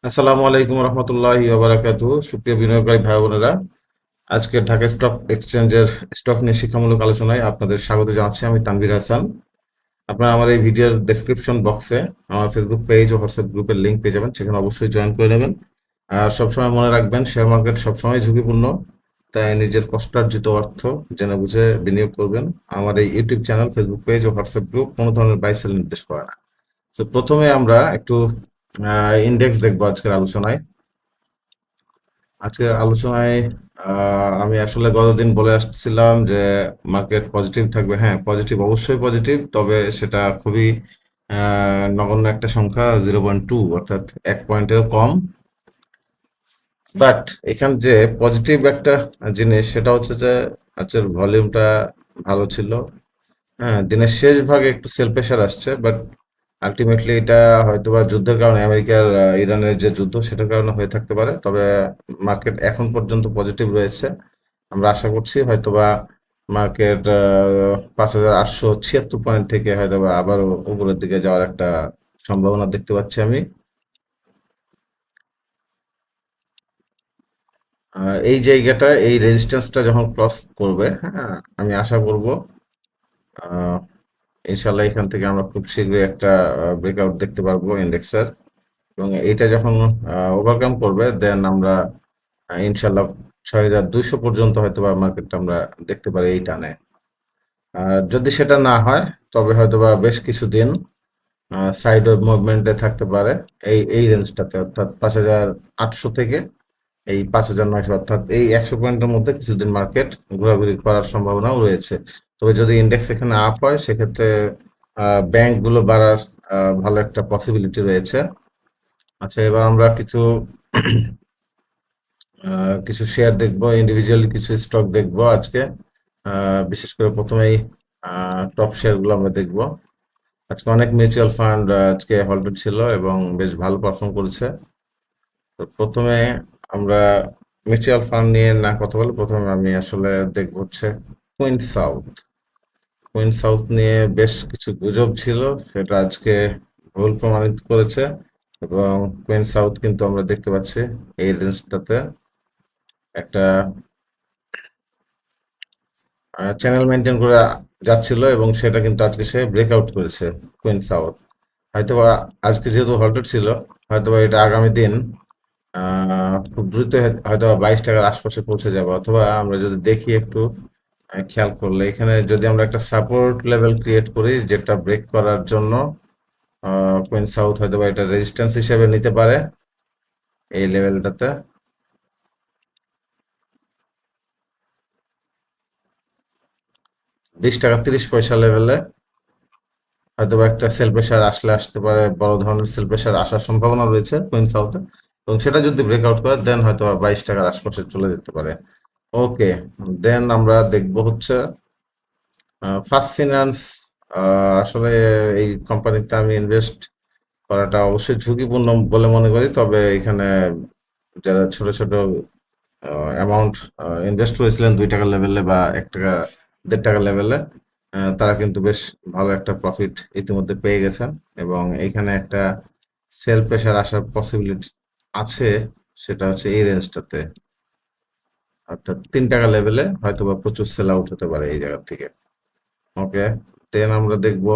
আসসালামু আলাইকুম রহমতুল্লাহি ওবারাকাতুহু। সুপ্রিয় বিনিয়োগকারী ভাই বোনেরা, আজকে ঢাকা স্টক এক্সচেঞ্জের স্টক নিয়ে শিক্ষামূলক আলোচনায় আপনাদের স্বাগত জানাচ্ছি। আমি তানভীর হাসান। আপনারা আমার এই ভিডিওর ডেসক্রিপশন বক্সে আমার ফেসবুক পেজ ও হোয়াটসঅ্যাপ গ্রুপের লিঙ্ক পেয়ে যাবেন, সেখানে অবশ্যই জয়েন করে নেবেন। আর সবসময় মনে রাখবেন, শেয়ার মার্কেট সবসময় ঝুঁকিপূর্ণ, তাই নিজের কষ্টার্জিত অর্থ জেনে বুঝে বিনিয়োগ করবেন। আমার এই ইউটিউব চ্যানেল, ফেসবুক পেজ ও হোয়াটসঅ্যাপ গ্রুপ কোনো ধরনের বাই সেল নির্দেশ করে না। তো প্রথমে আমরা একটু ইন্ডেক্স দেখবো আজকের আলোচনায়। আজকের আলোচনায় আমি আসলে গতদিন বলে আসছিলাম যে মার্কেট পজিটিভ থাকবে। হ্যাঁ, পজিটিভ, অবশ্যই পজিটিভ, তবে সেটা খুবই নগণ্য একটা সংখ্যা, 0.2, অর্থাৎ 1 পয়েন্টেরও কম। বাট এখানে যে পজিটিভ একটা জিনিস, সেটা হচ্ছে যে আজকের ভলিউমটা ভালো ছিল। হ্যাঁ, দিনের শেষ ভাগে একটু সেল প্রেশার আসছে, বাট আলটিমেটলি এটা হয়তোবা যুদ্ধের কারণে, আমেরিকার ইরানের যে যুদ্ধ, সেটার কারণে হয়ে থাকতে পারে। তবে মার্কেট এখন পর্যন্ত পজিটিভ রয়েছে। আমরা আশা করছি হয়তোবা মার্কেট 5,876 পয়েন্ট থেকে হয়তোবা আবারও উপরের দিকে যাওয়ার একটা সম্ভাবনা দেখতে পাচ্ছি আমি। এই জায়গাটা, এই রেজিস্ট্যান্সটা যখন ক্রস করবে, হ্যাঁ, আমি আশা করব আহ, ইনশাল্লাহ এখান থেকে আমরা খুব শীঘ্রই একটা ব্রেকআউট দেখতে পারবো ইন্ডেক্সের। এবং এইটা যখন ওভারকাম করবে, দেন আমরা ইনশাল্লাহ 6,200 পর্যন্ত হয়তো বা মার্কেটটা আমরা দেখতে পারি এই টানে। আর যদি সেটা না হয়, তবে হয়তো বা বেশ কিছুদিন সাইড মুভমেন্টে থাকতে পারে এই রেঞ্জটাতে, অর্থাৎ 5,800 থেকে এই 5,900, অর্থাৎ এই 100 পয়েন্টের মধ্যে কিছুদিন মার্কেট ঘোরাঘুরি করার সম্ভাবনাও রয়েছে। তবে যদি ইন্ডেক্স এখানে আপ হয়, সেক্ষেত্রে ব্যাংকগুলো বাড়ার ভালো একটা পসিবিলিটি রয়েছে। আচ্ছা, এবার আমরা কিছু শেয়ার দেখবো, ইন্ডিভিজুয়ালি কিছু স্টক দেখবো আজকে। বিশেষ করে প্রথমেই টপ শেয়ারগুলো আমরা দেখবো। আজকে অনেক মিউচুয়াল ফান্ড আজকে হল্টেড ছিল এবং বেশ ভালো পারফর্ম করেছে। তো প্রথমে আমরা মিউচুয়াল ফান্ড নিয়ে না কথা বলে, প্রথমে আমি আসলে দেখবো হচ্ছে কুইন সাউথ। কুইন সাউথ নিয়ে বেশ কিছু গুজব ছিল, সেটা আজকে ভুল প্রমাণিত করেছে। এবং কুইন সাউথ কিন্তু আমরা দেখতে পাচ্ছি এই রেঞ্জটাতে একটা চ্যানেল মেনটেন করে যাচ্ছিল, এবং সেটা কিন্তু আজকে সে ব্রেকআউট করেছে কুইন সাউথ। হয়তোবা আজকে যেহেতু হল্টেড ছিল, হয়তোবা এটা আগামী দিন খুব দ্রুত হয়তোবা 22 টাকার আশপাশে পৌঁছে যাবে। অথবা আমরা যদি দেখি একটু খেয়াল করলে, এখানে যদি আমরা একটা সাপোর্ট লেভেল ক্রিয়েট করি, যেটা ব্রেক করার জন্য কুইন সাউথ হয়তোবা এটা রেজিস্ট্যান্স হিসেবে নিতে পারে এই লেভেলটাতে। 20 টাকা 30 পয়সা লেভেলে হয়তোবা একটা সেল প্রেশার আসতে পারে, বড় ধরনের সেল প্রেশার আসার সম্ভাবনা রয়েছে কুইন সাউথে। এবং সেটা যদি ব্রেকআউট করে, দেন হয়তো 22 টাকার আশপাশে চলে যেতে পারে। ওকে, দেন আমরা দেখবো হচ্ছে ফার্স্ট ফিনান্স। আসলে এই কোম্পানিতে আমি ইনভেস্ট করাটা অবশ্যই ঝুঁকিপূর্ণ বলে মনে করি। তবে এখানে যারা ছোট ছোট অ্যামাউন্ট ইনভেস্ট করেছিলেন 2 টাকা লেভেলে বা 1 টাকা 1.5 টাকা লেভেলে, তারা কিন্তু বেশ ভালো একটা প্রফিট ইতিমধ্যে পেয়ে গেছেন। এবং এখানে একটা সেল প্রেশার আসার পসিবিলিটি আছে, সেটা হচ্ছে এই রেঞ্জটাতে, অর্থাৎ 3 টাকা লেভেলে হয়তো বা প্রচুর সেল আউট হতে পারে এই জায়গা থেকে। ওকে, দেন আমরা দেখবো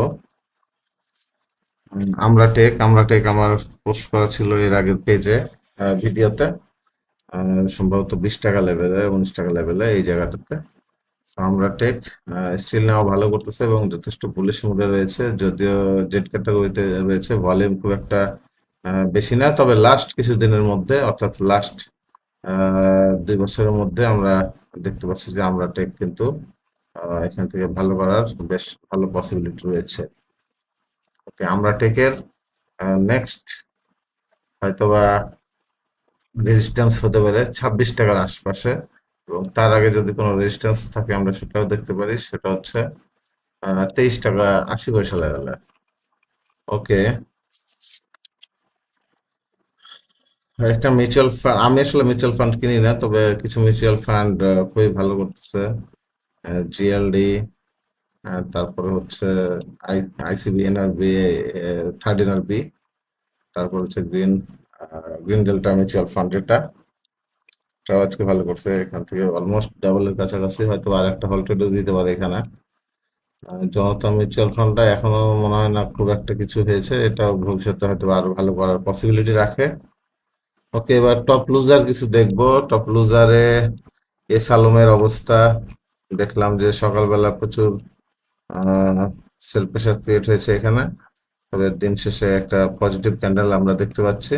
আমরা টেক আমার পোস্ট করা ছিল এর আগের পেজে, ভিডিওতে, সম্ভবত 20 টাকা লেভেলে, 19 টাকা লেভেলে এই জায়গাটাতে। তো আমরা টেক স্টিল নেওয়া ভালো করতেছে এবং যথেষ্ট বুলিশ মুডে রয়েছে। যদিও জেড ক্যাটাগরিতে রয়েছে, ভলিউম খুব একটা বেশি না। তবে লাস্ট কিছুদিনের মধ্যে, অর্থাৎ লাস্ট 2 বছরের মধ্যে আমরা দেখতে পাচ্ছি যে আমরা টেক কিন্তু এখান থেকে ভালো করার বেশ ভালো পসিবিলিটি রয়েছে। ওকে, আমরা টেকের নেক্সট হয়তোবা রেজিস্ট্যান্স হতে পারে 26 টাকার আশপাশে। এবং তার আগে যদি কোনো রেজিস্ট্যান্স থাকে, আমরা সেটাও দেখতে পারি, সেটা হচ্ছে 23 টাকা 80 পয়সা লেভেলে। ওকে, একটা মিউচুয়াল ফান্ড, আমি আসলে মিউচুয়াল ফান্ড কিনি না, তবে কিছু মিউচুয়াল ফান্ড খুবই ভালো করতেছে। জিএলডি, তারপরে হচ্ছে I ICB, NRB, third NRB, তারপর হচ্ছে green green delta mutual fund এটাও আজকে ভালো করছে, এখান থেকে অলমোস্ট ডাবলের কাছাকাছি, হয়তো আর একটা হলটেডও দিতে পারে এখানে। জনতা মিউচুয়াল ফান্ডটা এখনো মনে হয় না খুব একটা কিছু হয়েছে, এটাও ভবিষ্যতে হয়তো আরো ভালো করার পসিবিলিটি রাখে। ওকে, এবার টপ লুজার কিছু দেখবো। টপ লুজারে এস আলমের অবস্থা দেখলাম যে সকালবেলা প্রচুর সেল প্রেশার ক্রিয়েট হয়েছে এখানে, তবে দিন শেষে একটা পজিটিভ ক্যান্ডেল আমরা দেখতে পাচ্ছি।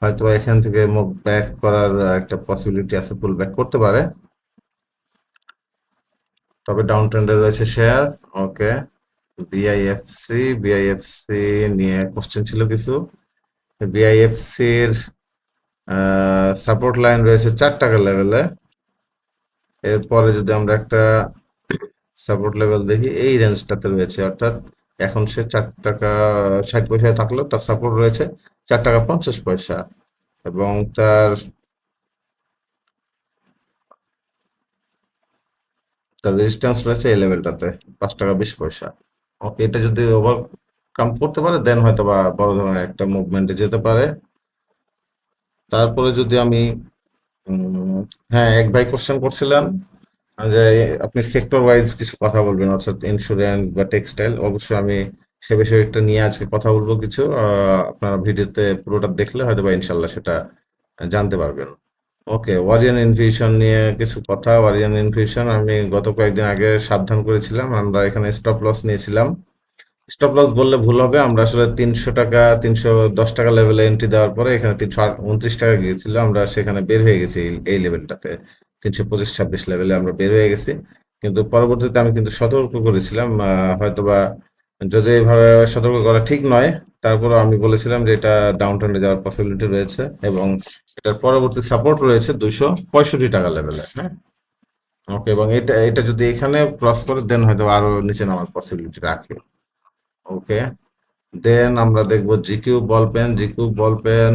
হয়তো এখান থেকে মুভ ব্যাক করার একটা পসিবিলিটি আছে, পুল ব্যাক করতে পারে। তবে ডাউন ট্রেন্ডে রয়েছে শেয়ার। ওকে, বিআইএফসি নিয়ে কোশ্চেন ছিল কিছু। বিআইএফসির সাপোর্ট লাইন রয়েছে 4 টাকা লেভেলে। এরপরে যদি আমরা একটা সাপোর্ট লেভেল দেখি, এই রেঞ্জটাতে রয়েছে, অর্থাৎ এখন সে 4 টাকা 60 পয়সায় থাকলেও তার সাপোর্ট রয়েছে 4 টাকা 50 পয়সা, এবং তার তার রেজিস্ট্যান্স রয়েছে এই লেভেলটাতে 5 টাকা 20 পয়সা। ওকে, এটা যদি ওভারকাম করতে পারে দেন হয়তো বা বড় ধরনের একটা মুভমেন্টে যেতে পারে। তারপরে যদি আমি হ্যাঁ, এক ভাই কোশ্চেন করছিলাম যে আপনি সেক্টর ওয়াইজ কিছু কথা বলবেন, অর্থাৎ ইন্স্যুরেন্স বা টেক্সটাইল। অবশ্যই আমি সে বিষয়টা নিয়ে আজকে কথা বলবো কিছু। আপনারা ভিডিওতে পুরোটা দেখলে হয়তো বা ইনশাল্লাহ সেটা জানতে পারবেন। ওকে, ওয়ারিয়ন ইনফিউশন নিয়ে কিছু কথা। ওয়ারিয়ন ইনফিউশন আমি গত কয়েকদিন আগে সাবধান করেছিলাম, আমরা এখানে স্টপ লস নিয়েছিলাম। স্টপ লস বললে ভুল হবে, আমরা আসলে 300 টাকা 310 টাকা লেভেলে এন্ট্রি দেওয়ার পরে এখানে 329 টাকা গিয়েছিল, আমরা সেখানে বের হয়ে গেছি এই লেভেলটাতে 325-26 লেভেলে আমরা বের হয়ে গেছি। কিন্তু পরবর্তীতে আমি কিন্তু সতর্ক করেছিলাম, হয়তোবা যদি এইভাবে সতর্ক করা ঠিক নয়, তারপরে আমি বলেছিলাম যে এটা ডাউন ট্রেন্ডে যাওয়ার পসিবিলিটি রয়েছে, এবং এটার পরবর্তী সাপোর্ট রয়েছে 265 টাকা লেভেলে। হ্যাঁ, ওকে, এবং এটা এটা যদি এখানে ক্রস করে দেন হয়তো আরো নিচে নামার পসিবিলিটি রাখে। ওকে, দেন আমরা দেখবো GQ ball pen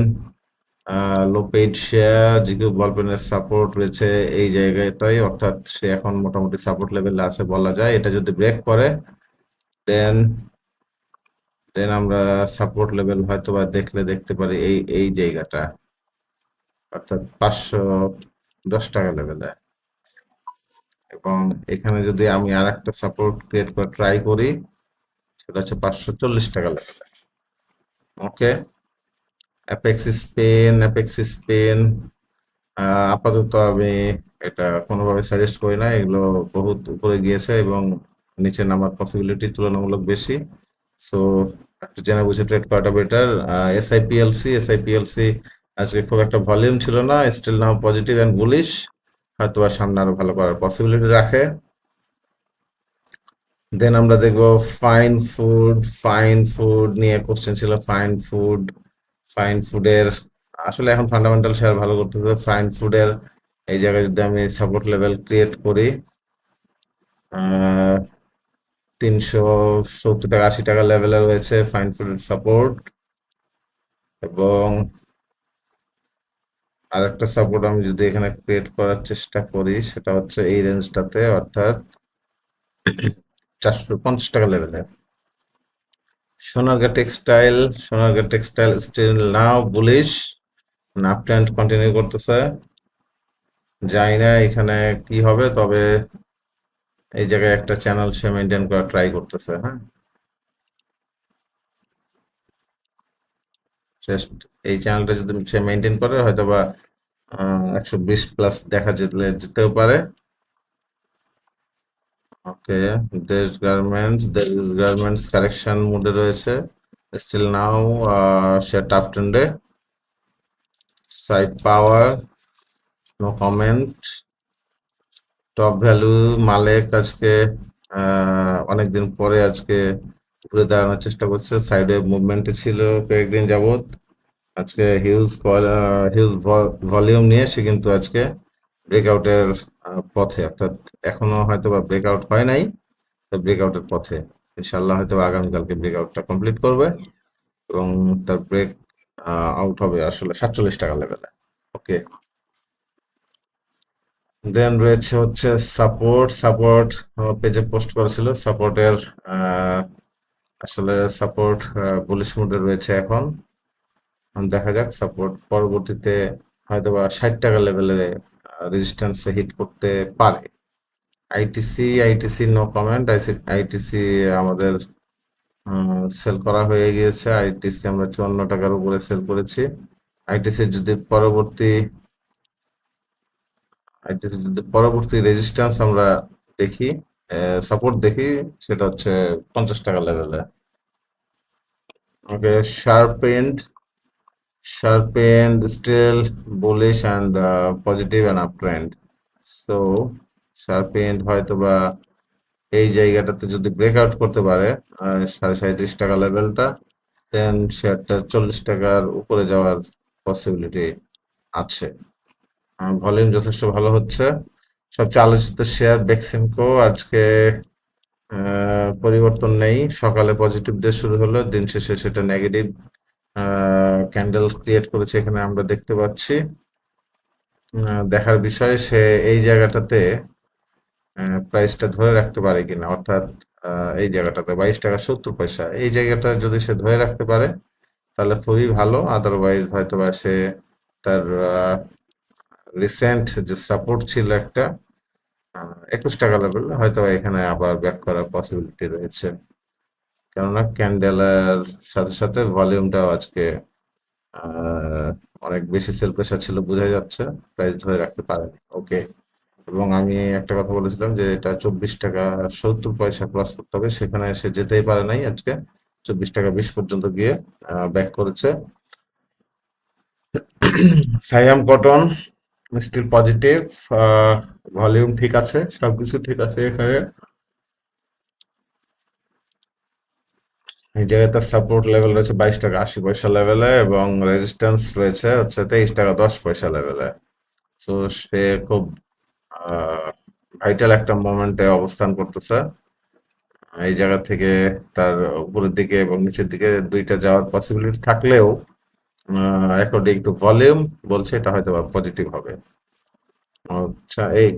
low paid share. GQ ball পেনের সাপোর্ট রয়েছে এই জায়গাটাই, অর্থাৎ সে এখন মোটামুটি সাপোর্ট লেভেলে আছে বলা যায়। এটা যদি ব্রেক করে দেন দেন আমরা সাপোর্ট লেভেল হয়তো বা দেখতে পারি এই এই জায়গাটা, অর্থাৎ 510 টাকা লেভেলে। এবং এখানে যদি আমি আর একটা সাপোর্ট ক্রিয়েট করে ট্রাই করি, সেটা হচ্ছে 540 টাকা লেভেলে। ওকে, অ্যাপেক্স স্পেন আপাতত আমি এটা কোনোভাবে সাজেস্ট করি না, এগুলো বহুত উপরে গিয়েছে এবং নিচে নামার পসিবিলিটি তুলনামূলক বেশি। সো একটু জেনে বুঝে ট্রেড করাটা বেটার। এসআইপিএলসি আজকে খুব একটা ভলিউম ছিল না, still now positive and bullish, হয়তো বা সামনে আরো ভালো করার পসিবিলিটি রাখে। দেন আমরা দেখবো ফাইন ফুড নিয়ে কোশ্চেন ছিল। ফাইন ফুডের আসলে এখন ফান্ডামেন্টাল শেয়ার ভালো করতেছে। ফাইন ফুডের এই জায়গায় যদি আমি সাপোর্ট লেভেল ক্রিয়েট করি, 370 টাকা 80 টাকা লেভেলে রয়েছে ফাইন ফুডের সাপোর্ট, এবং আরেকটা সাপোর্ট আমি যদি এখানে ক্রিয়েট করার চেষ্টা করি, সেটা হচ্ছে এই রেঞ্জটাতে, অর্থাৎ 450 টাকা লেভেলে। Sonargaon textile still now bullish, up trend continue করতেছে। জানি না এখানে কি হবে, তবে এই জায়গায় একটা চ্যানেল সে মেনটেন করার ট্রাই করতেছে। হ্যাঁ, জাস্ট এই চ্যানেলটা যদি সে মেনটেন করে হয়তো বা 120 প্লাস দেখা যেতেও পারে। ওকে, দেশ গার্মেন্টস কারেকশন মোডে রয়েছে, স্টিল নাও সে টাপ ট্রেন্ডে। Side power no comment. Top value Malek আজকে অনেকদিন পরে আজকে ঘুরে দাঁড়ানোর চেষ্টা করছে, সাইডে মুভমেন্টে ছিল কয়েকদিন যাবত। আজকে হিউজ ভলিউম নিয়ে সে কিন্তু আজকে ব্রেকআউটের পথে, অর্থাৎ এখনো হয়তো বা ব্রেকআউট হয় নাই, ব্রেকআউটের পথে। ইনশাল্লাহ হয়তো আগামীকালকে ব্রেকআউটটা কমপ্লিট করবে এবং তার ব্রেক আউট হবে আসলে 47 টাকা লেভেলে। ওকে, দেন রয়েছে হচ্ছে সাপোর্ট পেজে পোস্ট করেছিল। সাপোর্টের আসলে সাপোর্ট বুলিশ মুডে রয়েছে এখন। দেখা যাক সাপোর্ট পরবর্তীতে হয়তোবা 60 টাকা লেভেলে রেজিস্ট্যান্সে হিট করতে পারে। ITC no comment. আইটিসি আমাদের সেল করা হয়ে গিয়েছে। আইটিসি আমরা 54 টাকার উপরে সেল করেছি। আইটিসি যদি পরবর্তী আইটিসি যদি পরবর্তী রেজিস্ট্যান্স আমরা দেখি, সাপোর্ট দেখি, সেটা হচ্ছে 50 টাকা লেভেলে। ওকে, sharpened still bullish and positive and uptrend. So sharpened হয়তোবা এই জায়গাটাতে যদি ব্রেকআউট করতে পারে 37.5 টাকা লেভেলটা, দেন শেয়ারটা 40 টাকার উপরে যাওয়ার পসিবিলিটি আছে। ভলিউম যথেষ্ট ভালো হচ্ছে। সবচেয়ে আলোচিত শেয়ার বেক্সিমকো আজকে পরিবর্তন নেই। সকালে পজিটিভ দিয়ে শুরু হলো, দিন শেষে সেটা নেগেটিভ ক্যান্ডেল ক্রিয়েট করেছে, এখানে আমরা দেখতে পাচ্ছি। দেখার বিষয় সে এই জায়গাটাতে প্রাইসটা ধরে রাখতে পারে কিনা, অর্থাৎ এই জায়গাটাতে 22 টাকা 70 পয়সা, এই জায়গাটা যদি সে ধরে রাখতে পারে তাহলে খুবই ভালো। আদারওয়াইজ হয়তোবা সে তার রিসেন্ট যে সাপোর্ট ছিল একটা 21 টাকা লেভেল, হয়তোবা এখানে আবার ব্যাক করার পসিবিলিটি রয়েছে, কেননা ক্যান্ডেলের সাথে সাথে ভলিউমটাও আজকে অনেক বেশি সেল প্রেশার ছিল, বোঝা যাচ্ছে প্রাইস ধরে রাখতে পারেনি। ওকে, এবং আমি একটা কথা বলেছিলাম যে এটা 24 টাকা 70 পয়সা ক্রস করতে হবে, সেখানে সে যেতেই পারে নাই আজকে। 24 টাকা 20 পর্যন্ত গিয়ে ব্যাক করেছে। Saiham cotton still positive, volume ঠিক আছে, সবকিছু ঠিক আছে এখানে। এই জায়গায় তার সাপোর্ট লেভেল রয়েছে 22 টাকা 80 পয়সা লেভেলে, এবং রেজিস্ট্যান্স রয়েছে হচ্ছে 23 টাকা 10 পয়সা লেভেলে। তো সে খুব ভাইটাল একটা মোমেন্টে অবস্থান করতেছে। এই জায়গা থেকে তার উপরের দিকে এবং নিচের দিকে দুইটা যাওয়ার পসিবিলিটি থাকলেও অ্যাকর্ডিং টু ভলিউম বলছে এটা হয়তো পজিটিভ হবে। আচ্ছা, এই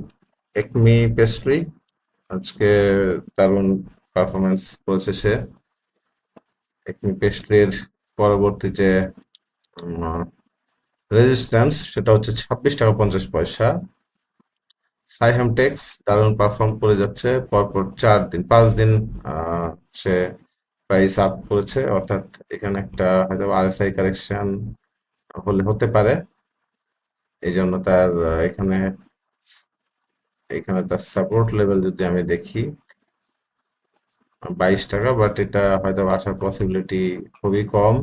একমি পেস্ট্রি আজকে দারুণ পারফরমেন্স করেছে সে। একমি পেস্ট্রির পরবর্তী যে রেজিস্ট্যান্স সেটা হচ্ছে 26 টাকা 50 পয়সা। সাইহাম টেক্স দারুণ পারফর্ম করে যাচ্ছে, পরপর 5 দিন সে প্রাইস আপ করেছে, অর্থাৎ এখানে একটা হয়তো আরএসআই কারেকশন হলে হতে পারে। এই জন্য তার এখানে তার সাপোর্ট লেভেল যদি আমি দেখি 22 টাকা, বাট এটা হয়তো আসার পসিবিলিটি খুবই কম।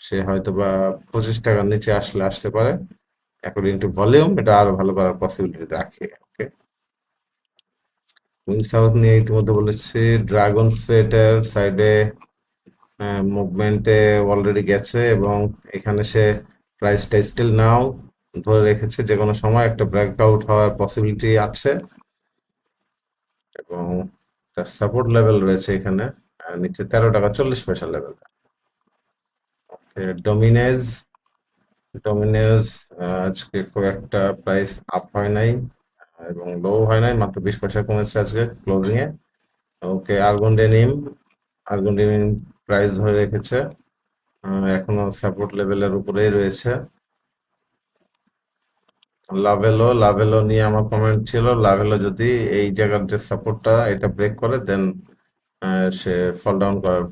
সে হয়তো বা 25 টাকার নিচে আসতে পারে। অ্যাকর্ডিং টু ভলিউম এটা আরো ভালো করার পসিবিলিটি রাখে। ওকে, উইং সাউথ নিয়ে ইতিমধ্যে বলেছি। ড্রাগন সেটের সাইডে মুভমেন্টে অলরেডি গেছে, এবং এখানে সে প্রাইসটা স্টিল নাও ধরে রেখেছে, যে কোনো সময় একটা ব্রেকআউট হওয়ার পসিবিলিটি আছে, এবং তার সাপোর্ট লেভেল রয়েছে এখানে নিচে 13 টাকা 40 পয়সা লেভেল। ডমিনেজ ডমিনেজ আজকে খুব একটা প্রাইস আপ হয় নাই এবং লো হয় নাই, মাত্র 20 পয়সা কমেছে আজকে ক্লোজিং এ। ওকে, আর্গন ডেনিম প্রাইস ধরে রেখেছে, এখনো সাপোর্ট লেভেলের উপরেই রয়েছে। লাভেলো নিয়ে আমার কমেন্ট ছিল, লাভেলো যদি এই জায়গার যে সাপোর্টটা এটা ব্রেক করে, দেন সে ফল ডাউন করার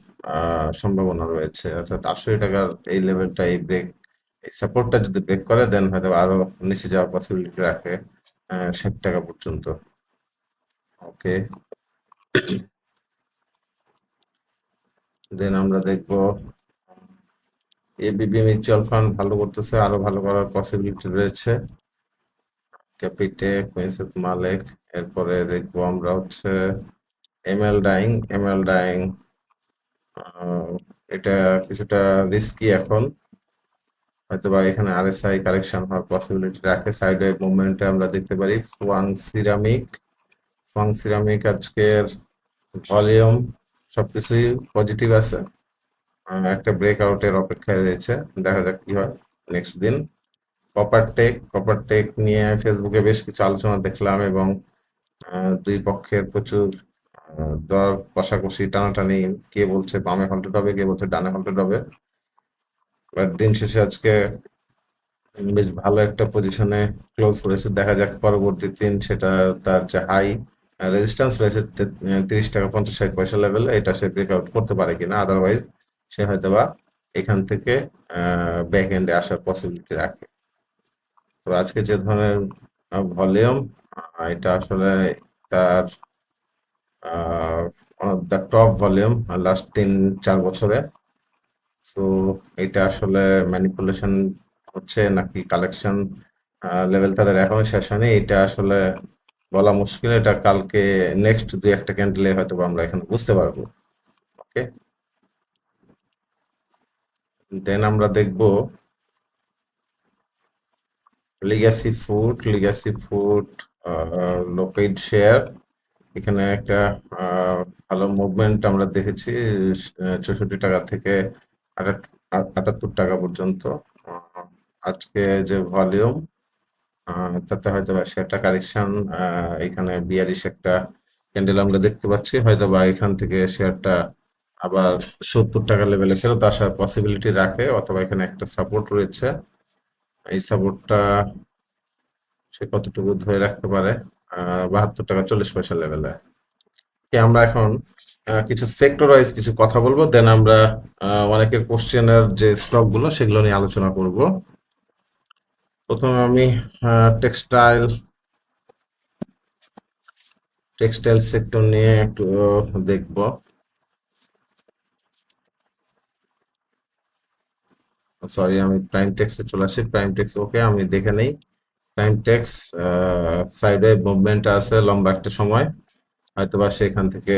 সম্ভাবনা রয়েছে, অর্থাৎ 80 টাকার এই লেভেলটা এই সাপোর্টটা যদি ব্রেক করে, দেন হয়তো আরো নিচে যাওয়ার পসিবিলিটি রাখে 60 টাকা পর্যন্ত। ওকে, দেন আমরা দেখবো এবিবি মিউচুয়াল ফান্ড ভালো করতেছে, আরো ভালো করার পসিবিলিটি রয়েছে। ক্যাপিটেক, মিসেস মালেক, এরপরে দেখবো আমরা হচ্ছে এমএল ডাইং। এটা কিছুটা রিস্কি এখন, হয়তোবা এখানে আরএসআই কারেকশন হওয়ার পসিবিলিটি রাখে। সাইডওয়ে মুভমেন্টে আমরা দেখতে পারি ফুয়াং সিরামিক আজকের ভলিউম সবকিছুই পজিটিভ আছে, একটা ব্রেকআউটের অপেক্ষায় রয়েছে, দেখা যাক কি হয় নেক্সট দিন। কপারটেক নিয়ে ফেসবুকে বেশ কিছু আলোচনা দেখলাম, এবং দুই পক্ষের প্রচুর দর কষাকষি টানাটানি, কে বলছে বামে হল্টেড হবে, কে বলছে ডানে হল্টেড হবে। বাট দিন শেষে আজকে বেশ ভালো একটা পজিশনে ক্লোজ করেছে। দেখা যাক পরবর্তী দিন সেটা তার যে হাই রেজিস্ট্যান্স রয়েছে 30 টাকা 50 পয়সা লেভেলে, এটা সে ব্রেকআউট করতে পারে কিনা। আদারওয়াইজ সে হয়তোবা এখান থেকে ব্যাক এন্ডে আসার পসিবিলিটি রাখে। তো আজকে যে ধরনের ভলিউম, এটা আসলে তার দ্য টপ ভলিউম লাস্ট 3-4 বছরে। সো এটা আসলে ম্যানিপুলেশন হচ্ছে নাকি কালেকশন লেভেল তাদের এখনো শেষ হয়নি, এটা আসলে বলা মুশকিল। এটা কালকে নেক্সট দুই একটা ক্যান্ডেলে হয়তো বা আমরা এখানে বুঝতে পারবো। ওকে, দেন আমরা দেখব লিগ্যাসি ফুড লোকেট শেয়ার। এখানে একটা ভালো মুভমেন্ট আমরা দেখেছি 64 টাকা থেকে 78 টাকা পর্যন্ত। আহ, আজকে যে ভলিউম, তাতে হয়তো বা সেটা কারেকশন, এখানে বিয়ারিশ একটা ক্যান্ডেল আমরা দেখতে পাচ্ছি। হয়তো বা এখান থেকে শেয়ারটা আবার 70 টাকা লেভেলে ফেরত আসার পসিবিলিটি রাখে, অথবা এখানে একটা সাপোর্ট রয়েছে। এই সাপোর্টটা সে কতটুকু ধরে রাখতে পারে 72 টাকা 40 পয়সা লেভেলে। আমরা এখন কিছু সেক্টর ওয়াইজ কিছু কথা বলবো, দেন আমরা অনেকের কোশ্চেনের যে স্টক গুলো সেগুলো নিয়ে আলোচনা করব। প্রথমে আমি টেক্সটাইল টেক্সটাইল সেক্টর নিয়ে একটু দেখব। সরি, আমি প্রাইম টেক্সে চলে আসি। প্রাইম টেক্স ওকে, আমি দেখে নেই। প্রাইম টেক্স সাইডে মুভমেন্ট আছে লম্বা একটা সময়, হয়তোবা সেখান থেকে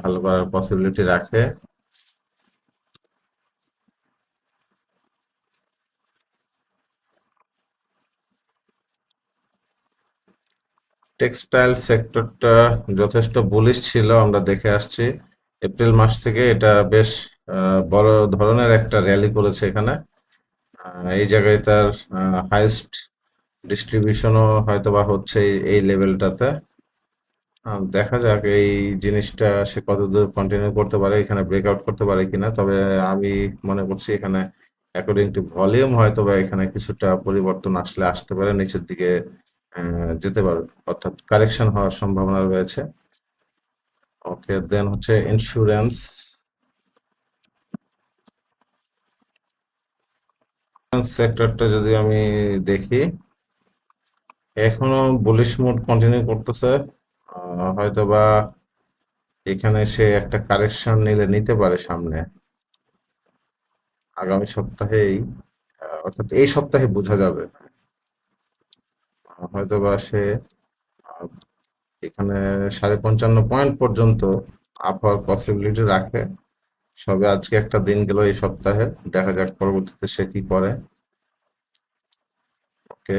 ভালো করার পসিবিলিটি রাখে। টেক্সটাইল সেক্টরটা যথেষ্ট বুলিশ ছিল, আমরা দেখে আসছি এপ্রিল মাস থেকে। এটা বেশ বড় ধরনের একটা র্যালি করেছে এখানে। এই জায়গায় তার হাইস্ট ডিস্ট্রিবিউশনও হয়তো বা হচ্ছে এই লেভেলটাতে। দেখা যাক এই জিনিসটা সে কতদূর কন্টিনিউ করতে পারে, এখানে ব্রেকআউট করতে পারে কিনা। তবে আমি মনে করছি এখানে অ্যাকর্ডিং টু ভলিউম হয়তো বা এখানে কিছুটা পরিবর্তন আসলে আসতে পারে, নিচের দিকে যেতে পারে, অর্থাৎ কারেকশন হওয়ার সম্ভাবনা রয়েছে। ওকে, দেন হচ্ছে ইন্স্যুরেন্স সেক্টরটা যদি আমি দেখি, এখনো বুলিশ মুড কন্টিনিউ করতেছে। হয়তোবা এখানে সে একটা কারেকশন নিতে পারে সামনে আগামী সপ্তাহেই, অর্থাৎ এই সপ্তাহে বোঝা যাবে। হয়তোবা সে আহ, এখানে 55.5 পয়েন্ট পর্যন্ত আপ হওয়ার পসিবিলিটি রাখে। সবে আজকে একটা দিন গেল এই সপ্তাহে, দেখা যাক পরবর্তীতে সে কি করে। ওকে,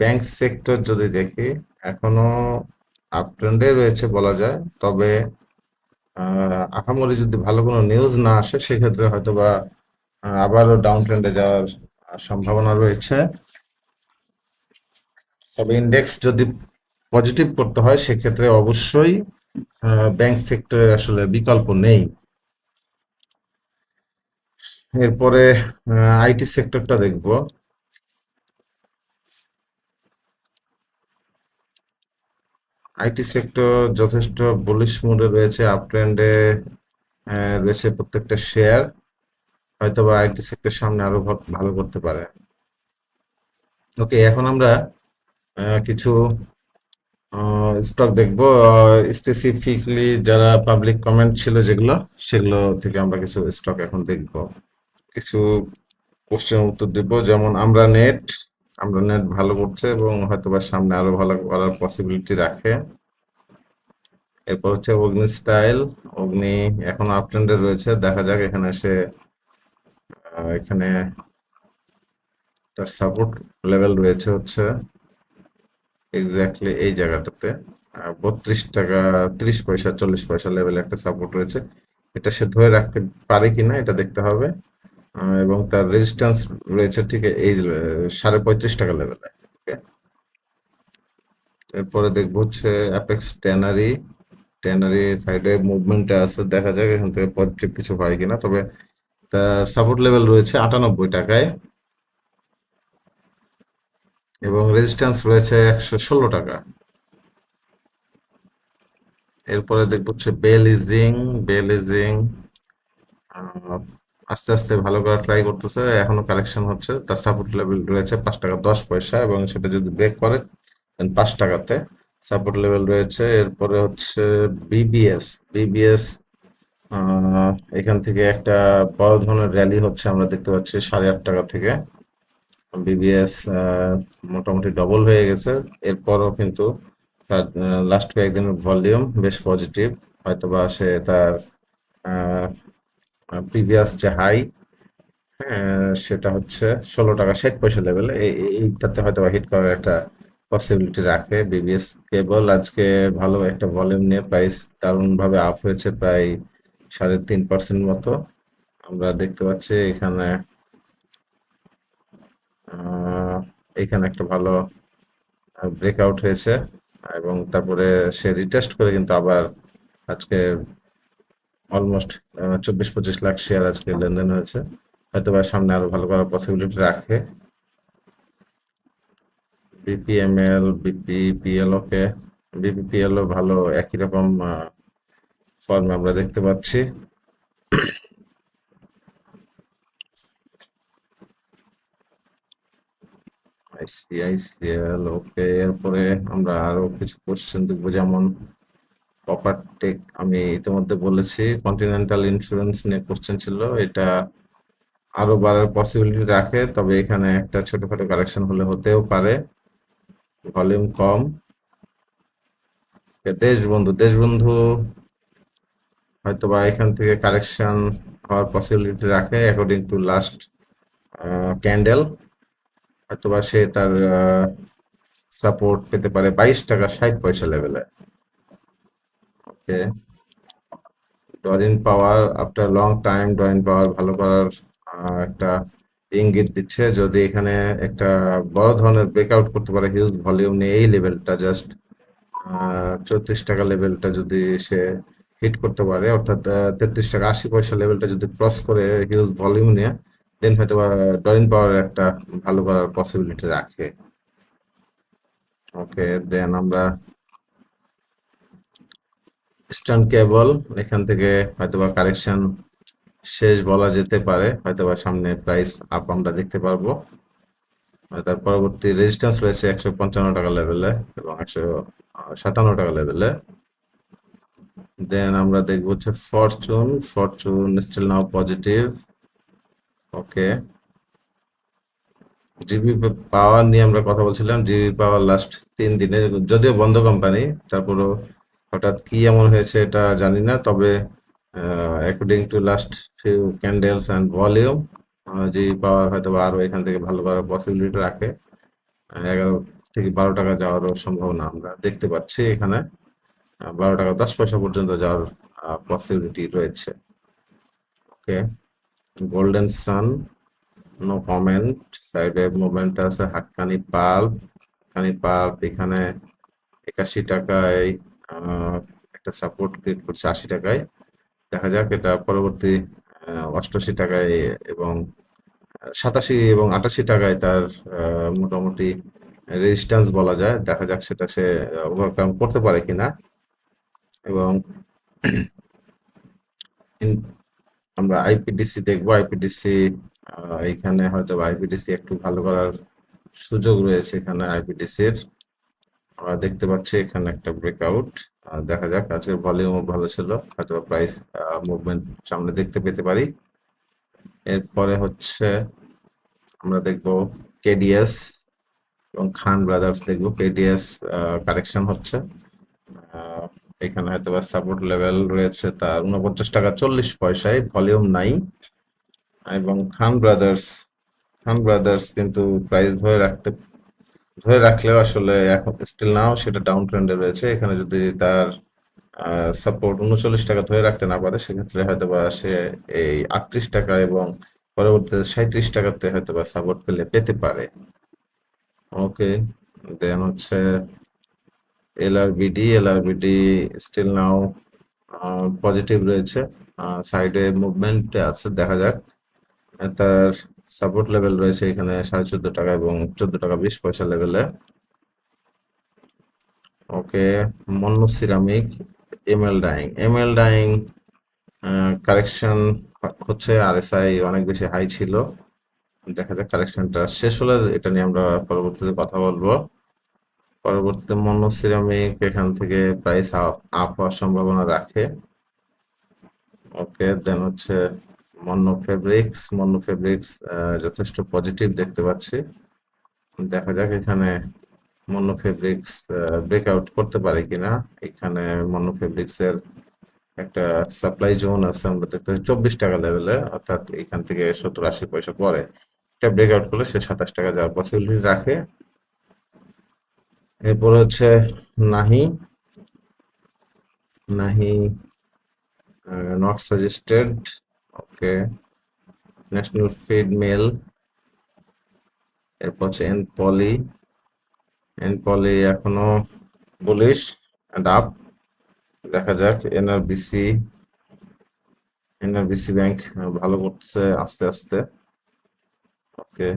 ব্যাংক সেক্টর যদি দেখি, এখনো আপ ট্রেন্ডে রয়েছে বলা যায়। তবে আহামরি যদি ভালো কোনো নিউজ না আসে, সেক্ষেত্রে হয়তোবা আবারও ডাউন ট্রেন্ডে যাওয়ার সম্ভাবনা রয়েছে। তবে ইন্ডেক্স যদি পজিটিভ করতে হয়, সেক্ষেত্রে অবশ্যই ব্যাংক সেক্টরের আসলে বিকল্প নেই। এরপরে আইটি সেক্টরটা দেখব। আইটি সেক্টর যথেষ্ট বুলিশ মুডে রয়েছে, আপ ট্রেন্ডে রয়েছে প্রত্যেকটা শেয়ার। হয়তোবা আইটি সেক্টর সামনে আরো ভালো করতে পারে। ওকে, এখন আমরা কিছু স্টক দেখবো, স্পেসিফিকলি যারা পাবলিক কমেন্ট ছিল যেগুলো, সেগুলো থেকে আমরা কিছু স্টক এখন দেখব। কিছু কোশ্চেন উত্তর দিব, যেমন আমরা নেট ভালো করছে এবং হয়তোবা সামনে আরো ভালো করার পসিবিলিটি রাখে। এরপর হচ্ছে অগ্নি স্টাইল। অগ্নি এখন আপ ট্রেন্ডে রয়েছে, দেখা যাক এখানে এসে এখানে তার সাপোর্ট লেভেল রয়েছে হচ্ছে এক্স্যাক্টলি এই জায়গাটাতে 32 টাকা 30 পয়সা 40 পয়সা লেভেলে একটা সাপোর্ট রয়েছে। এটা সে ধরে রাখতে পারে কিনা এটা দেখতে হবে। এবং তার রেজিস্ট্যান্স রয়েছে ঠিক এই 35.5 টাকা লেভেলে। ওকে, এরপরে দেখবো হচ্ছে অ্যাপেক্স ট্যানারি। টেনারি সাইডে মুভমেন্টে আছে, দেখা যাক এখান থেকে পজিটিভ কিছু হয় কিনা। তবে তার সাপোর্ট লেভেল রয়েছে 98 টাকায় এবং রেজিস্ট্যান্স রয়েছে 116 টাকা। এরপরে দেখবো হচ্ছে বেলিজিং। বেলিজিং আস্তে আস্তে ভালো করে ট্রাই করতেছে, এখনো কালেকশন হচ্ছে। তার সাপোর্ট লেভেল রয়েছে 5 টাকা 10 পয়সা এবং সেটা যদি ব্রেক করে দেন 5 টাকাতে সাপোর্ট লেভেল রয়েছে। এরপরে হচ্ছে বিবিএস। বিবিএস এখান থেকে একটা বড় ধরনের র্যালি হচ্ছে, আমরা দেখতে পাচ্ছি 8.5 টাকা থেকে বিবিএস মোটামুটি ডবল হয়ে গেছে। এরপরও কিন্তু তার লাস্ট কয়েকদিনের ভলিউম বেশ পজিটিভ, হয়তোবা সে তার প্রিভিয়াস যে হাই, হ্যাঁ, সেটা হচ্ছে 16 টাকা 60 পয়সা লেভেল, এইটাতে হয়তো হিট করার একটা পসিবিলিটি রাখে বিবিএস কেবল। আজকে ভালো একটা ভলিউম নিয়ে প্রাইস দারুণভাবে আপ হয়েছে, প্রায় 3.5% মতো আমরা দেখতে পাচ্ছি এখানে। আহ, এখানে একটা ভালো ব্রেকআউট হয়েছে এবং তারপরে সে রিটেস্ট করে কিন্তু আবার আজকে অলমোস্ট 24-25 লাখ শেয়ার আজকে লেনদেন হয়েছে, হয়তো বা সামনে আরো ভালো করার পসিবিলিটি রাখে। বিপিএমএল, বিপিপিএল, ওকে, বিপিপিএল ও ভালো একই রকম ফর্মে আমরা দেখতে পাচ্ছি। আইসিআইসিএল, ওকে। এরপরে আমরা আরো কিছু কোশ্চেন দেখবো, যেমন প্রপারটেক। আমি ইতিমধ্যে বলেছি কন্টিনেন্টাল ইন্স্যুরেন্স নিয়ে কোশ্চেন ছিল, এটা আরো বাড়ার পসিবিলিটি রাখে, তবে এখানে একটা ছোটখাটো কারেকশন হলে হতেও পারে, ভলিউম কম। দেশবন্ধু, দেশবন্ধু হয়তোবা এখান থেকে কারেকশন হওয়ার পসিবিলিটি রাখে অ্যাকর্ডিং টু লাস্ট ক্যান্ডেল। হয়তোবা সে তার সাপোর্ট পেতে পারে 22 টাকা 60 পয়সা লেভেলে। ওকে, ডরিন পাওয়ার আফটার লং টাইম, ডরিন পাওয়ার ভালো করার একটা ইঙ্গিত দিচ্ছে। যদি এখানে একটা বড় ধরনের ব্রেকআউট করতে পারে হিউজ ভলিউম নিয়ে, এই লেভেলটা জাস্ট 34 টাকা লেভেলটা যদি সে হিট করতে পারে, অর্থাৎ 33 টাকা 80 পয়সা লেভেলটা যদি ক্রস করে হিউজ ভলিউম নিয়ে, দেন হয়তো ডরিন পাওয়ার একটা ভালো করার পসিবিলিটি রাখে। ওকে, দেন আমরা ইস্টার্ন কেবল, এখান থেকে হয়তোবা কারেকশন শেষ বলা যেতে পারে, হয়তোবা সামনে প্রাইস আপ আমরা দেখতে পারবো। তার পরবর্তী রেজিস্ট্যান্স রয়েছে 155 টাকা লেভেলে এবং 157 টাকা লেভেলে। দেন আমরা দেখবো হচ্ছে fortune. Fortune still now positive. Okay, GB power নিয়ে আমরা কথা বলছিলাম। জিবি পাওয়ার লাস্ট 3 দিনে, যদিও বন্ধ কোম্পানি, তারপরও হঠাৎ কি এমন হয়েছে এটা জানি না, তবে according to last few candles and volume, GB power হয়তো আরো এখান থেকে ভালো করার পসিবিলিটি রাখে। 11 থেকে 12 টাকা যাওয়ারও সম্ভাবনা আমরা দেখতে পাচ্ছি এখানে। 12 টাকা 10 পয়সা পর্যন্ত যাওয়ার পসিবিলিটি রয়েছে। ওকে, গোল্ডেন সান, নো কমেন্ট। সাইডে মুভমেন্ট আছে। হাক্কানি পাল্প, হাক্কানি পাল্প এখানে 81 টাকায় একটা সাপোর্ট ক্রিয়েট করছে 80 টাকায়। দেখা যাক এটা পরবর্তী 88 টাকায় এবং 87 এবং 88 টাকায় তার মোটামুটি রেজিস্ট্যান্স বলা যায়। দেখা যাক সেটা সে ওভারকাম করতে পারে কিনা। এবং আমরা আইপিডিসি দেখবো। আইপিডিসি এখানে হয়তো আইপিডিসি একটু ভালো করার সুযোগ রয়েছে। এখানে আইপিডিসির আমরা দেখতে পাচ্ছি এখানে একটা ব্রেকআউট। দেখা যাক, আজকের ভলিউমও ভালো ছিল, হয়তো প্রাইস মুভমেন্ট সামনে দেখতে পেতে পারি। এরপরে হচ্ছে আমরা দেখবো কেডিএস এবং খান ব্রাদার্স দেখবো। কেডিএস কারেকশন হচ্ছে, এখানে হয়তো সাপোর্ট লেভেল রয়েছে তার 49 টাকা 40 পয়সায়, ভলিউম নাই। এবং খান ব্রাদার্স, খান ব্রাদার্স কিন্তু প্রাইস ধরে রাখলেও আসলে এখন স্টিল নাও সেটা ডাউন ট্রেন্ডে রয়েছে। এখানে যদি তার সাপোর্ট 39 টাকা ধরে রাখতে না পারে, সেক্ষেত্রে হয়তো বা সে এই 38 টাকা এবং পরবর্তীতে 37 টাকাতে হয়তো বা সাপোর্ট পেতে পারে। ওকে, দেন হচ্ছে এলআরবিডি স্টিল নাও পজিটিভ রয়েছে, সাইডে মুভমেন্টে আছে, দেখা যাক। তার সাপোর্ট লেভেল রয়েছে এখানে 14.5 টাকা এবং 14 টাকা 20 পয়সা লেভেলে। ওকে, Monno ceramic, ML dyeing correction হচ্ছে, আরএসআই অনেক বেশি হাই ছিল, দেখা যাক কারেকশনটা শেষ হলে এটা নিয়ে আমরা পরবর্তীতে কথা বলবো। পরবর্তীতে মন্নু সিরামিক এখান থেকে প্রাইস আপ হওয়ার সম্ভাবনা রাখে। ওকে, দেন হচ্ছে মন্নু ফেব্রিক্স যথেষ্ট পজিটিভ দেখতে পাচ্ছি, দেখা যাক এখানে মন্নু ফেব্রিক্স ব্রেকআউট করতে পারে কিনা। এখানে মন্নু ফেব্রিক্স এর একটা সাপ্লাই জোন আছে, আমরা দেখতে 24 টাকা লেভেলে, অর্থাৎ এখান থেকে 70-80 পয়সা পরে এটা ব্রেকআউট করলে সে 27 টাকা যাওয়ার পসিবিলিটি রাখে। এরপর হচ্ছে নাহি নাহি not suggested. Okay, national feed mill, এরপর হচ্ছে এনপলি এখনো বুলিশ এন্ড আপ, দেখা যাক। এনআরবিসি ব্যাংক ভালো করতেছে আস্তে আস্তে। ওকে,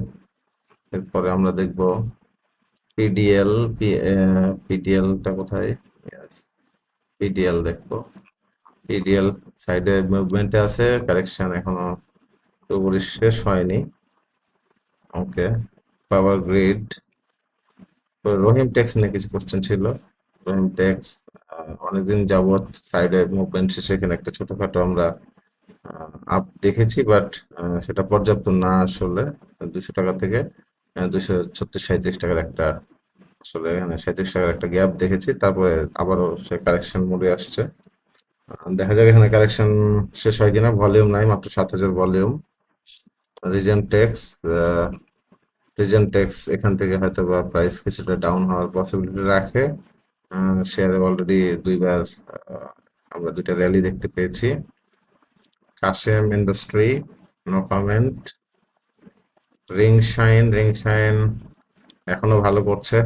এরপরে আমরা দেখব পিডিএল। পিডিএলটা কোথায়? পিডিএল দেখবো। পিডিএল সাইডে মুভমেন্টে আছে, কারেকশন এখনো পুরোপুরি শেষ হয়নি। ওকে, পাওয়ার গ্রিড। রহিম টেক্স নিয়ে কিছু কোশ্চেন ছিল। রহিম টেক্স অনেকদিন যাবত সাইডে মুভমেন্ট শেষে এখানে একটা ছোটখাটো আমরা আপ দেখেছি, বাট সেটা পর্যাপ্ত না আসলে। 200 টাকা থেকে 236-37 টাকার একটা, আসলে এখানে 37 টাকার একটা গ্যাপ দেখেছি, তারপরে আবারও সে কারেকশন মোডে আসছে। দেখা যাক এখানে কারেকশন শেষ হয় কিনা। ভলিউম নাই, মাত্র 7,000 ভলিউম। রিজেন টেক্স এখান থেকে হয়তো বা প্রাইস কিছুটা ডাউন হওয়ার পসিবিলিটি রাখে। শেয়ারে অলরেডি দুইবার আমরা দুইটা র্যালি দেখতে পেয়েছি। Kashem industry, no comment. Ring Shine এখনো ভালো করছে,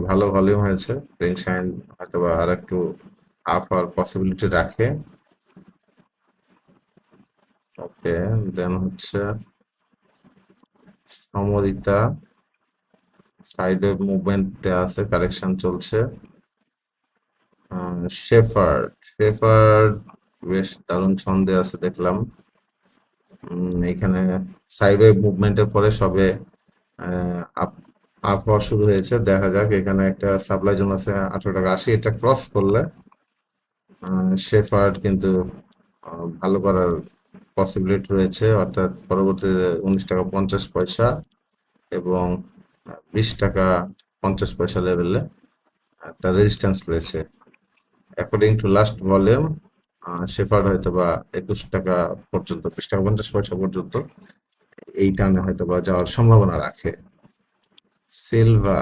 ভালো ভলিউম হয়েছে। রিংশাইন হয়তো বা আর একটু আপ হওয়ার পসিবিলিটি রাখে। ওকে, দেন হচ্ছে সমরিতা, সাইডে মুভমেন্টে আছে, কারেকশন চলছে। শেফার্ড বেশ দারুণ ছন্দে আছে দেখলাম। এখানে সাইডওয়ে মুভমেন্টের পরে সবে আপ আপ হওয়া শুরু হয়েছে, দেখা যাক। এখানে একটা সাপ্লাই জোন আছে 18 টাকা 80, এটা ক্রস করলে শেফার্ড কিন্তু ভালো করার পসিবিলিটি রয়েছে, অর্থাৎ পরবর্তীতে 19 টাকা 50 পয়সা এবং 20 টাকা 50 পয়সা লেভেলে তার রেজিস্ট্যান্স রয়েছে। According to last volume shepherd হয়তো বা 21 টাকা পর্যন্ত, 20 টাকা 50 পয়সা পর্যন্ত এই টানে হয়তো বা যাওয়ার সম্ভাবনা রাখে। সিলভা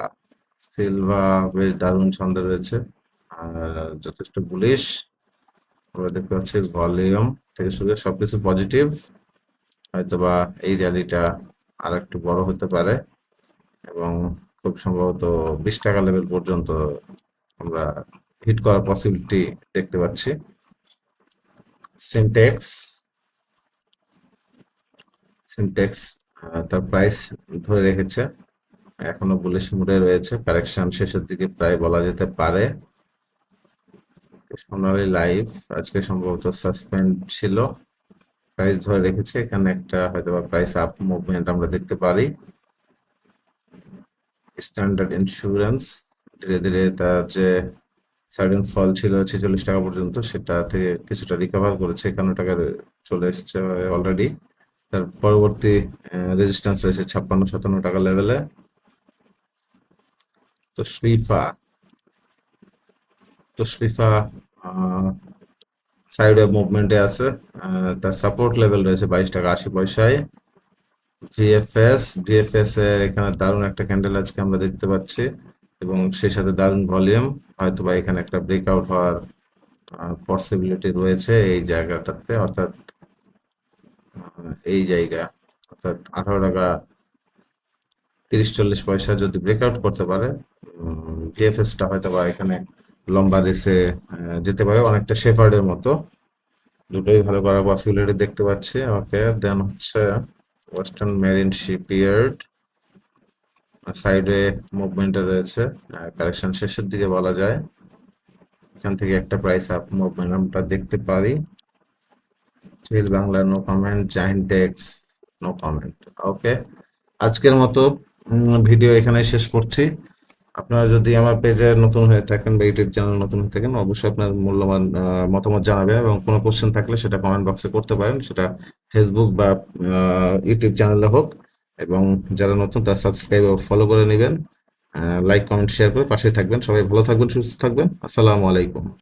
সিলভা বেশ দারুণ ছন্দে রয়েছে, যথেষ্ট বুলিশ। আমরা দেখতে পাচ্ছি ভলিউম থেকে শুরু করে সবকিছু পজিটিভ, হয়তোবা এই র্যালিটা আর একটু বড় হতে পারে এবং খুব সম্ভবত 20 টাকা লেভেল পর্যন্ত আমরা হিট করার পসিবিলিটি দেখতে পাচ্ছি। সিনটেক্স তার প্রাইস ধরে রেখেছে, এখনো বুলিশ মুডে রয়েছে, কারেকশন শেষের দিকে প্রায় বলা যেতে পারে। সোনালী লাইফ আজকে সম্ভবত সাসপেন্ড ছিল, প্রাইস ধরে রেখেছে, এখানে একটা হয়তো বা প্রাইস আপ মুভমেন্ট আমরা দেখতে পারি। স্ট্যান্ডার্ড ইন্স্যুরেন্স ধীরে ধীরে তার যে সাডেন ফল ছিল 46 টাকা পর্যন্ত, সেটা থেকে কিছুটা রিকভার করেছে, 51 টাকা চলে এসেছে অলরেডি। তার পরবর্তী রেজিস্ট্যান্স রয়েছে 56-57 টাকা লেভেলে। তো শ্রীফা সাইড ওয়েভ মুভমেন্টে আছে, তার সাপোর্ট লেভেল রয়েছে 22 টাকা 80 পয়সায়। ভিএফএস এর এখানে দারুণ একটা ক্যান্ডেল আজকে আমরা দেখতে পাচ্ছি এবং সেই সাথে দারুণ ভলিউম, হয়তো বা এখানে একটা ব্রেকআউট হওয়ার পসিবিলিটি রয়েছে এই জায়গাটাতে, অর্থাৎ এই জায়গা, অর্থাৎ 18 টাকা 30-40 পয়সা যদি ব্রেকআউট করতে পারে, টিএফএসটা হয়তো বা এখানে লম্বা রেসে যেতে পারে অনেকটা শেফার্ডের মতো। দুটোই ভালো করার পসিবিলিটি দেখতে পাচ্ছি। ওকে, দেন হচ্ছে ওয়েস্টার্ন মেরিন শিপইয়ার্ড সাইডে মুভমেন্টে রয়েছে, কারেকশন শেষের দিকে বলা যায়। এখান থেকে একটা প্রাইস আপ মুভমেন্ট আমরা দেখতে পারি। Steel Bangla no comment, Zahintex no comment. Okay, আজকের মতো ভিডিও এখানে শেষ করছি। আপনারা যদি আমার পেজে নতুন হয়ে থাকেন বা ইউটিউব চ্যানেল নতুন হয়ে থাকেন, অবশ্যই আপনার মূল্যবান মতামত জানাবেন এবং কোনো কোশ্চেন থাকলে সেটা কমেন্ট বক্সে করতে পারেন, সেটা ফেসবুক বা ইউটিউব চ্যানেলে হোক। এবং যারা নতুন তারা সাবস্ক্রাইব ও ফলো করে নেবেন, লাইক কমেন্ট শেয়ার করে পাশে থাকবেন। সবাই ভালো থাকবেন, সুস্থ থাকবেন। আসসালামু আলাইকুম।